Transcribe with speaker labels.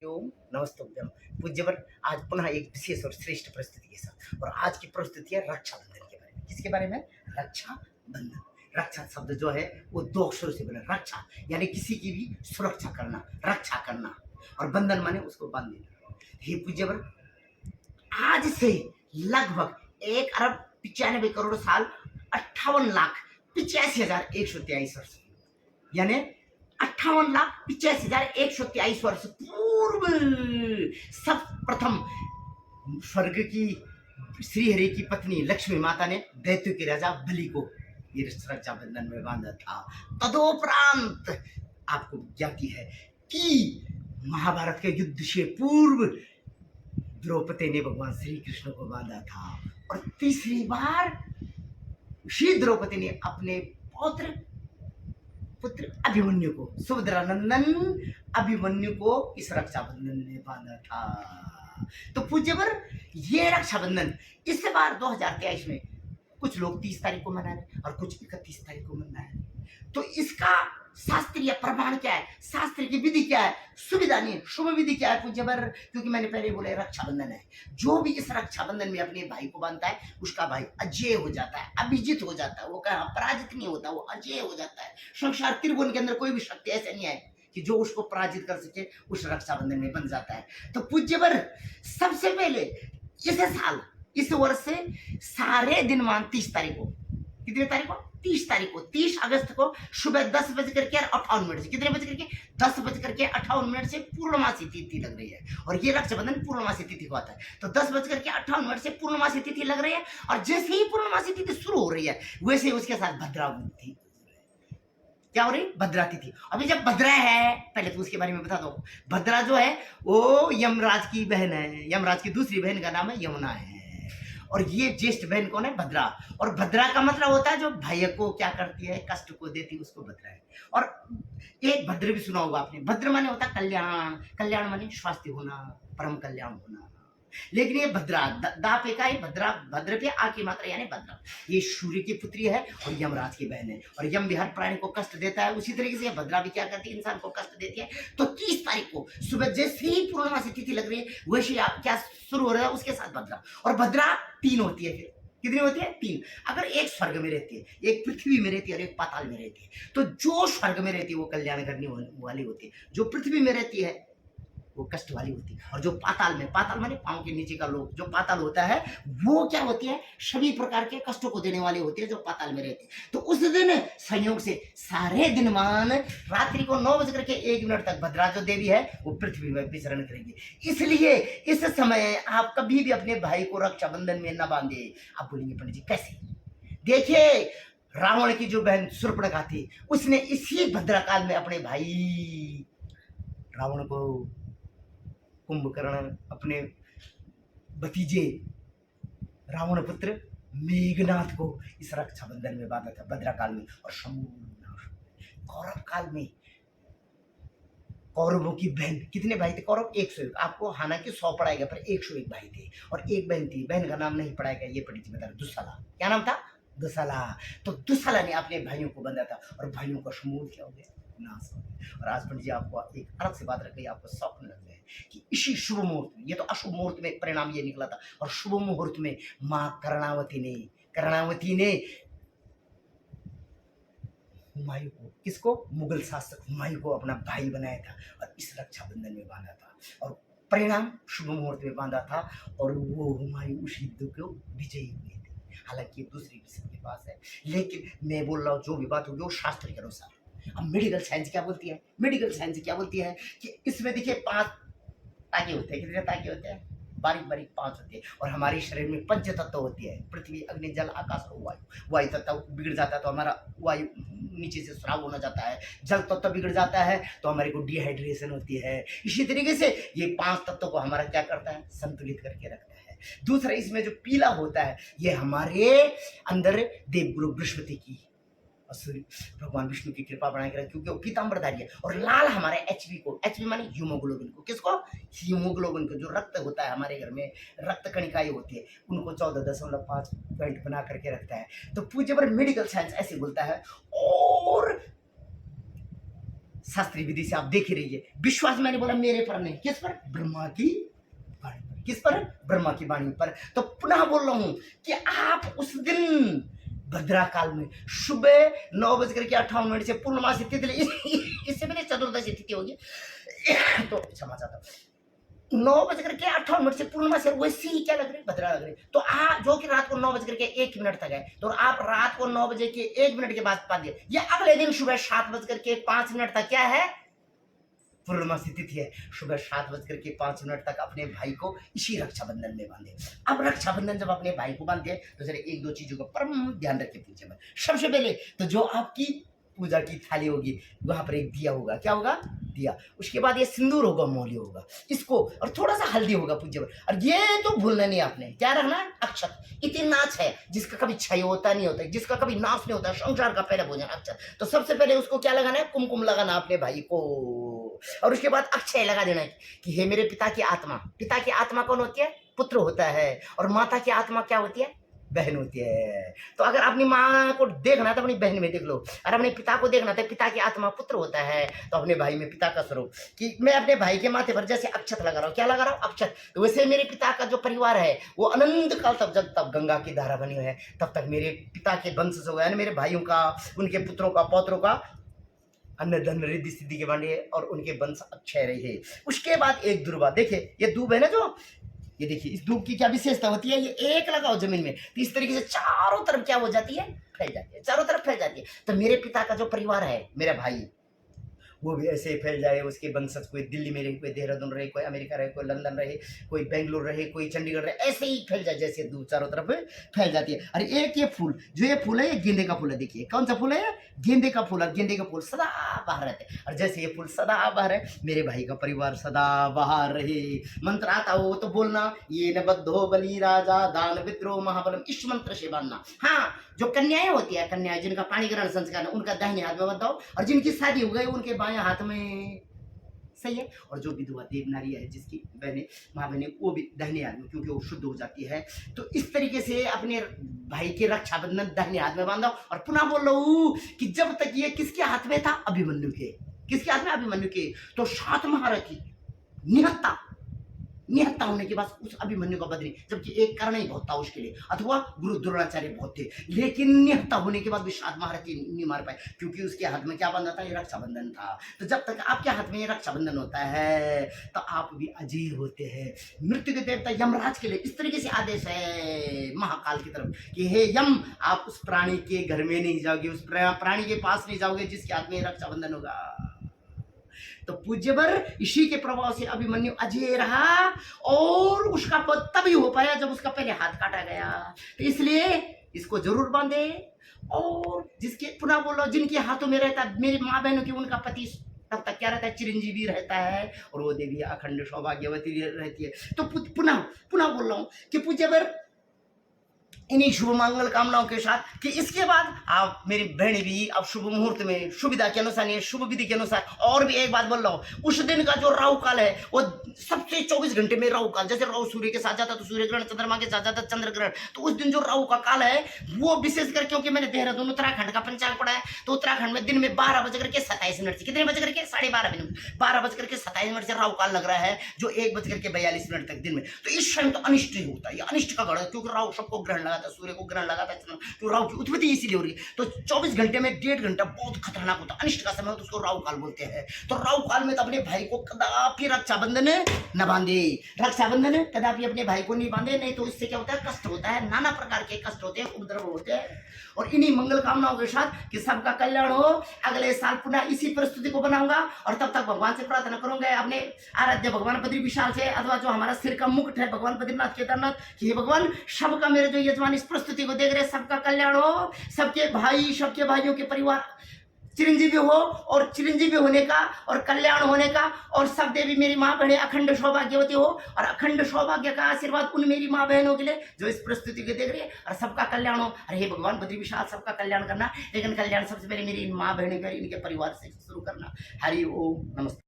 Speaker 1: ओम नमस्तुभ्यम। पूज्यवर आज पुनः एक विशेष और श्रेष्ठ प्रस्तुति के साथ, और आज की प्रस्तुति है रक्षाबंधन के बारे में। किसके बारे में? रक्षा बंधन। रक्षा शब्द जो है वो दो अक्षरों से बना। रक्षा यानी किसी की भी सुरक्षा करना, रक्षा करना, और बंधन माने उसको बांध देना। हे पूज्यवर, आज से लगभग 1 अरब 95 करोड़ साल 58,85,123 वर्ष, यानी 58,85,123 वर्ष पूर्व सब प्रथम स्वर्ग की श्रीहरि की पत्नी लक्ष्मी माता ने दैत्य के राजा बलि को ये रक्षा बंधन में बांधा था। तदोपरांत आपको ज्ञाति है कि महाभारत के युद्ध से पूर्व द्रौपदी ने भगवान श्री कृष्ण को बांधा था, और तीसरी बार श्री द्रौपदी ने अपने पुत्र अभिमन्यु को, सुभद्रानंदन अभिमन्यु को इस रक्षाबंधन में बांधा था। तो पूज्यवर ये रक्षाबंधन इस बार 2023 में कुछ लोग 30 तारीख को मना रहे और कुछ 31 तारीख को मना रहे। तो इसका शास्त्रीय प्रमाण क्या है, शास्त्र की विधि क्या है, सुविधा नहीं, शुभ विधि क्या है पूज्यवर? क्योंकि मैंने पहले बोले रक्षाबंधन है। जो भी इस रक्षाबंधन में अपने भाई को बांधता है उसका भाई अजय हो जाता है, अभिजित हो जाता है। वो कहा पराजित नहीं होता, वो अजय हो जाता है। संसार त्रिभुवन के अंदर कोई भी शक्ति ऐसे नहीं है कि जो उसको पराजित कर सके, उस रक्षाबंधन में बन जाता है। तो पूज्यवर सबसे पहले इस साल, इस वर्ष से सारे दिन मान 30 तारीख को, कितनी तारीख को? 30 तारीख को, 30 अगस्त को सुबह 10:58 से कितने बज करके 10:58 से पूर्णमासी तिथि लग रही है। और ये रक्षाबंधन पूर्णमासी तिथि को आता है। तो 10:58 से पूर्णमासी तिथि लग रही है, और जैसे ही पूर्णमासी तिथि शुरू हो रही है वैसे ही उसके साथ भद्रा तिथि क्या हो रही? भद्रा तिथि। अभी जब भद्रा है, पहले तो उसके बारे में बता दो। भद्रा जो है वो यमराज की बहन है। यमराज की दूसरी बहन का नाम है यमुना है, और ये ज्येष्ठ बहन कौन है? भद्रा। और भद्रा का मतलब होता है जो भाई को क्या करती है, कष्ट को देती है, उसको भद्रा है। और एक भद्र भी सुना होगा आपने। भद्र माने होता है कल्याण, कल्याण माने स्वास्थ्य होना, परम कल्याण होना। लेकिन ये भद्रा दा पे का है, भद्रा, भद्र पे आ की मात्रा यानी भद्रा। ये सूर्य की पुत्री है और यमराज की बहन है, और यम भी हर प्राणी को कष्ट देता है, उसी तरीके से भद्रा भी क्या करती है? इंसान को कष्ट देती है। तो 30 तारीख को सुबह जैसे ही पूर्णमासी तिथि लग रही है वैसे आप क्या शुरू हो रहा है उसके साथ भद्रा। और भद्रा 3 होती है। फिर कितनी होती है? 3। अगर एक स्वर्ग में रहती है, एक पृथ्वी में रहती है और एक पाताल में रहती है, तो जो स्वर्ग में रहती है वो कल्याण करने वाली होती है, जो पृथ्वी में रहती है वो कष्ट वाली होती है, और जो पाताल में, पाताल माने पांव के नीचे का लोक, जो पाताल होता है वो क्या होती है? सभी प्रकार के कष्टों को देने वाली होती है, जो पाताल में रहती है। तो उस दिन संयोग से सारे दिन मान रात्रि को 9:01 तक भद्रा जो देवी है वो पृथ्वी में विचरण करेगी। इसलिए इस समय आप कभी भी अपने भाई को रक्षाबंधन में न बांधे। आप बोलेंगे पंडित जी कैसे? देखिए, रावण की जो बहन शूर्पणखा थी उसने इसी भद्रा काल में अपने भाई रावण को, कुंभकर्ण, अपने भतीजे रावण पुत्र मेघनाथ को इस रक्षाबंधन में बांधा था भद्रा काल में। और कौरव काल में कौरवों की बहन, कितने भाई थे कौरव? 101। आपको हालांकि 100 पढ़ाएगा पर 101 भाई थे, और एक बहन थी। बहन का नाम नहीं पढ़ाएगा, ये पढ़ी थी बता, दुस्सला। क्या नाम था? दुस्सला। तो दुस्सला ने अपने भाइयों को बंधा था, और भाइयों का समूह क्या हो गया? नाश हो गया। और आज पंडित जी आपको एक अलग से बात रख गई, आपको शौक लग गए कि इसी शुभ मुहूर्त में, ये तो अशुभ मुहूर्त में परिणाम ये निकला था, और शुभ मुहूर्त में मां कर्णावती ने हुमायूं को, किसको? मुगल शासक हुमायूं को अपना भाई बनाया था, और इस रक्षाबंधन में बांधा था, और परिणाम शुभ मुहूर्त में बांधा था, और वो हुमायूं उस युद्ध को विजयी हुए थे। हालांकि दूसरी किस्म के पास है, लेकिन मैं बोल रहा हूँ जो भी बात होगी वो शास्त्र के अनुसार। अब मेडिकल साइंस क्या बोलती है? मेडिकल साइंस क्या बोलती है कि इसमें देखिए 5 ताके होते हैं। कितने ताके होते हैं? बारीक बारीक 5 होते हैं। और हमारे शरीर में पंच तत्व होती है, पृथ्वी, अग्नि, जल, आकाश और वायु। वायु तत्व बिगड़ जाता है तो हमारा वायु नीचे से स्राव होना जाता है। जल तत्व बिगड़ जाता है तो हमारे को डिहाइड्रेशन होती है। इसी तरीके से ये 5 तत्वों को हमारा क्या करता है? संतुलित करके रखता है। दूसरा, इसमें जो पीला होता है ये हमारे अंदर देवगुरु बृहस्पति की, भगवान विष्णु की कृपा बनाए रखे, क्योंकि वो पीताम्बरधारी है। और लाल हमारे एचबी को, एचबी माने हीमोग्लोबिन को, किसको? हीमोग्लोबिन को। जो रक्त होता है हमारे घर में, रक्त कणिकाएं होती है, उनको 14.5 पॉइंट बना करके रखता है। तो पूज्य पर मेडिकल साइंस ऐसे बोलता है। और शास्त्रीय विधि से आप देख ही रहिए। विश्वास मैंने बोला मेरे पर नहीं, किस पर? ब्रह्मा की वाणी पर। किस पर? ब्रह्मा की वाणी पर। तो पुनः बोल रहा हूं कि आप उस दिन भद्रा काल में सुबह 9:58 से पूर्णमासी तिथि, इससे पहले चतुर्दशी तिथि होगी, तो क्षमा चाहता हूँ, 9:58 से पूर्णमासी, वैसे ही क्या लग रही है? भद्रा लग रही है। तो जो कि रात को 9:01 तक है, तो आप रात को 9:01 के बाद पा दिए, ये अगले दिन सुबह 7:05 तक क्या है? पूर्णमासी तिथि है। सुबह 7:05 तक अपने भाई को इसी रक्षाबंधन में बांधे। अब रक्षाबंधन जब अपने भाई को बांधते हैं तो जरा एक दो चीजों का परम ध्यान रखिए पूजा में। सबसे पहले तो जो आपकी पूजा की थाली होगी वहां पर एक दिया होगा, क्या होगा? दिया। उसके बाद ये सिंदूर होगा, मौली होगा, इसको, और थोड़ा सा हल्दी होगा पूज्य पर। और ये तो भूलना नहीं आपने, क्या रखना? अक्षत। इतनी नाच है जिसका कभी क्षय होता नहीं होता, जिसका कभी नाश नहीं होता, संसार का पहला भोजन अक्षत। तो सबसे पहले उसको क्या लगाना है? कुमकुम लगाना अपने भाई को, और उसके बाद अक्षय लगा देना है कि हे मेरे पिता की आत्मा। पिता की आत्मा कौन होती है? पुत्र होता है। और माता की आत्मा क्या होती है? बहन होती है। तो अगर अपनी माँ को देखना है तो अपनी बहन में देख लो, और अपने पिता को देखना तो पिता की आत्मा पुत्र होता है, तो अपने भाई में पिता का स्वरूप। कि मैं अपने भाई के माथे पर जैसे अक्षत लगा रहा हूँ, क्या लगा रहा हूँ? अक्षत। तो वैसे मेरे पिता का जो परिवार है वो अनंत काल तक, जब तक गंगा की धारा बनी है तब तक मेरे पिता के वंश हो गया, मेरे भाइयों का, उनके पुत्रों का, पौत्रों का अन्न धन रिद्धि सिद्धि के बांटे और उनके वंश अक्षय रहे। उसके बाद एक दुर्वा, देखिए ये दूब है ना, जो ये देखिए, इस धूप की क्या विशेषता होती है? ये एक लगाओ जमीन में तो इस तरीके से चारों तरफ क्या हो जाती है? फैल जाती है, चारों तरफ फैल जाती है। तो मेरे पिता का जो परिवार है, मेरा भाई, वो भी ऐसे फैल जाए, उसके वंशज, कोई दिल्ली में रहे, कोई देहरादून रहे, कोई अमेरिका रहे, कोई लंदन रहे, कोई बेंगलुरु रहे, कोई चंडीगढ़ रहे, ऐसे ही फैल जाए जैसे दूध चारों तरफ फैल जाती है। अरे एक ये फूल, जो ये फूल है ये गेंदे का फूल है। देखिए कौन सा फूल है? गेंदे का फूल। और गेंदे का फूल सदा बाहर रहते हैं, और जैसे ये फूल सदा बाहर है, मेरे भाई का परिवार सदा बाहर रहे। मंत्र आता हो तो बोलना, ये न बद्धो बलि राजा दान विद्रोह महाबलम, इस मंत्र से बांधना। हाँ, जो कन्याएं होती है, कन्याएं जिनका पाणी ग्रहण संस्कार है, उनका दाहिने हाथ में बताओ, और जिनकी शादी हो गई उनके बाएं हाथ में। सही है। और जो विधवा देव नारी है, जिसकी बहनें, माँ बहनें, वो भी दाहिने हाथ में, क्योंकि वो शुद्ध हो जाती है। तो इस तरीके से अपने भाई के रक्षाबंधन दाहिने हाथ में बांधा। और पुनः बोल रहा हूं कि जब तक ये किसके हाथ में था? अभिमन्यु के। किसके हाथ में? अभिमन्यु के। तो 7 महारथी निहत्ता होने के बाद उस अभिमन्यु का बदली, जबकि एक कारण ही बहुत था उसके लिए, अथवा गुरु द्रोणाचार्य बहुत थे, लेकिन निहत्ता होने के बाद भी 7 महारथी नहीं मार पाए, क्योंकि उसके हाथ में क्या बंधा था? ये रक्षाबंधन था। तो जब तक आपके हाथ में ये रक्षाबंधन होता है तो आप भी अजीर होते हैं। मृत्यु के देवता यमराज के लिए इस तरीके से आदेश है महाकाल की तरफ कि हे यम, आप उस प्राणी के घर में नहीं जाओगे, उस प्राणी के पास नहीं जाओगे जिसके हाथ में रक्षाबंधन होगा। तो पूज्यवर इसी के प्रभाव से अभिमन्यु अजय रहा, और उसका पद तभी हो पाया जब उसका पहले हाथ काटा गया। तो इसलिए इसको जरूर बांधे। और जिसके, पुनः बोलो, जिनके हाथों में रहता मेरी माँ बहनों की, उनका पति तब तक क्या रहता है? चिरंजीवी रहता है, और वो देवी अखंड सौभाग्यवती रहती है। तो पुनः बोल रहा हूं कि पूज्यवर इन्हीं शुभ मंगल कामनाओं के साथ कि इसके बाद आप मेरी बहन भी अब शुभ मुहूर्त में, सुविधा के अनुसार, शुभ विधि के अनुसार, और भी एक बात बोल रहा हूँ, उस दिन का जो राहु काल है वो सबसे 24 घंटे में राहु काल, जैसे राहु सूर्य के साथ जाता तो सूर्य ग्रहण, चंद्रमा के साथ जाता चंद्र ग्रहण, तो उस दिन जो राहु का काल है वो विशेषकर, क्योंकि मैंने देहरादून उत्तराखंड का पंचांग पढ़ा है, तो उत्तराखंड में दिन में 12:27 से कितने बज करके 12:30 12:27 से राहु काल लग रहा है, जो 1:42 तक दिन में। तो इस समय तो अनिष्ट ही होता है, ये अनिष्ट का गढ़ है, क्योंकि राहु सबको ग्रहण लगा, सूर्य को ग्रहण लगाता है, तो राहु की उत्पत्ति इसीलिए हो रही है। तो 24 घंटे में 1.5 घंटा बहुत खतरनाक होता है, अनिष्ट का समय होता है, उसको राहु काल बोलते हैं। तो राहु काल में तो अपने भाई को कदापि रक्षाबंधन न बांधे, रक्षाबंधन कदापि अपने भाई को नहीं बांधे, नहीं तो इससे क्या होता है? कष्ट होता है, नाना प्रकार के कष्ट होते हैं, उपद्रव होते हैं। और इन्हीं मंगल कामनाओं के साथ कि सबका कल्याण हो, अगले साल पुनः इसी परिस्थिति को बनाऊंगा, और तब तक भगवान से प्रार्थना करूंगा, अपने आराध्य भगवान बद्री विशाल से, अथवा जो हमारा सिर का मुकुट है भगवान बद्रीनाथ केदारनाथ, कि हे भगवान, सबका, मेरे जो यजमान इस प्रस्तुति को देख रहे, सबका कल्याण हो, सबके भाई, सबके भाइयों के परिवार चिरंजीवी हो, और चिरंजीवी होने का और कल्याण होने का, और सब देवी मेरी माँ बहनें अखंड सौभाग्यवती हो, और अखंड सौभाग्य का आशीर्वाद उन मेरी माँ बहनों के लिए जो इस प्रस्तुति को देख रही है, और सबका कल्याण हो। अरे हे भगवान बद्री विशाल, सबका कल्याण करना, लेकिन कल्याण सबसे पहले मेरी माँ बहनें, इनके परिवार से शुरू करना। हरि ओम, नमस्ते।